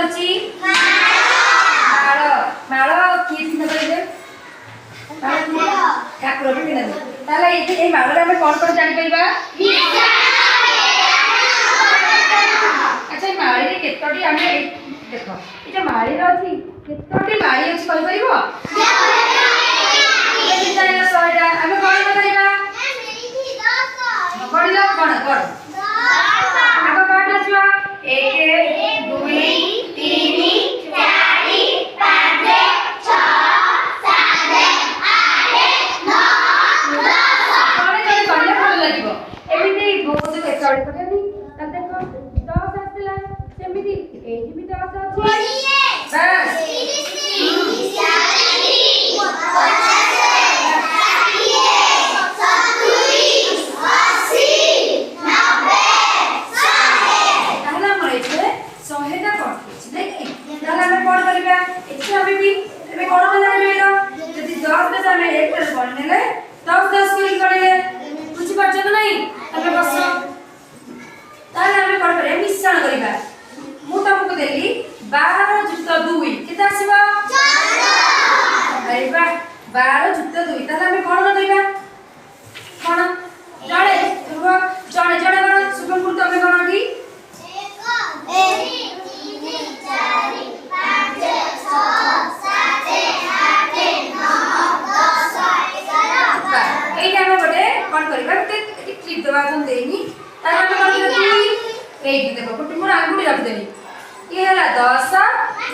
करछि माळ माळ की चिन्ह करिवे माळ ठाकुर भी पिनदे ताले ए माळ रे हम कोन कोन जानि परिबा अच्छा माळी रे केतोटी हमें देखो ए जे माळी रे अछि केतोटी माळी अछि कहि परिबो ए जाय सोडा हमें कोन करिबा पढ़िलो कोन कोन आगो पाठ छुआ 1 2 3 4 5 6 7 8 9 10 कोन कोन कहले भल लागिबो एमिति बहुत केतोटी पकेनी त देखो 10 आस्तिला सेमिति एही भी 10 अछि बस 30 12 जुक्त 2 ताले हमें कोन करिबा कोन जणे रुवा जणे जणे कोन सुपन पुर तमे कोन की 1 2 3 4 5 6 7 8 9 10 11 एई हम गोटे कोन करिबा ते क्लिप दबा हम देनी ताले हमें कोन करिबा एई देखो कुटी मोर आंगुठी रख देनी ये हला 10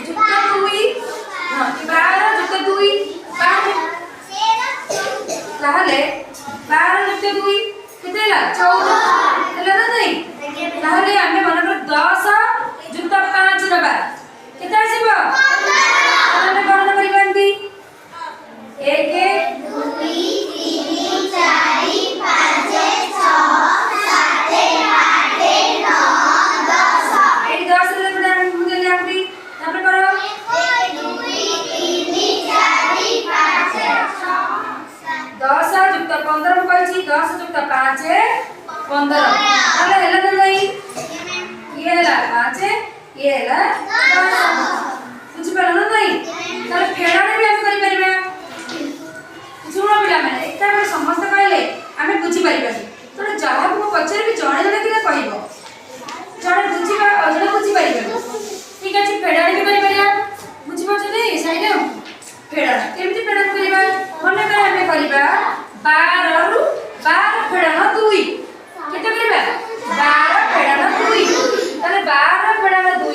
जुक्त 2 हां 12 जुक्त 2 ताहले 12 जुक्त 2 केते ला 14 हेला ना नहीं ताहले हमें मनकर 10 जुक्त 5 नबा केते आसीबो 15 हमें गणना करिबांती 1 2 3 4 5 6 7 8 9 10 एई 10 ले बडा मुदे ले आंटी तापर करो 1 2 3 4 5 6 10 जुक्त 15 कहछि 10 जुक्त 5 15 ताले हेला न नहीं ये हेला 5 ये हेला 10 बुझि परल नहीं ताले फेडाने भी हम करि परिबा सुनो पिला माने एकटा में समस्त कहले हमें बुझि परिबा तो जहा को पचर भी जणे जणे कि कहइबो जणे बुझिबा अजणे बुझि परिबा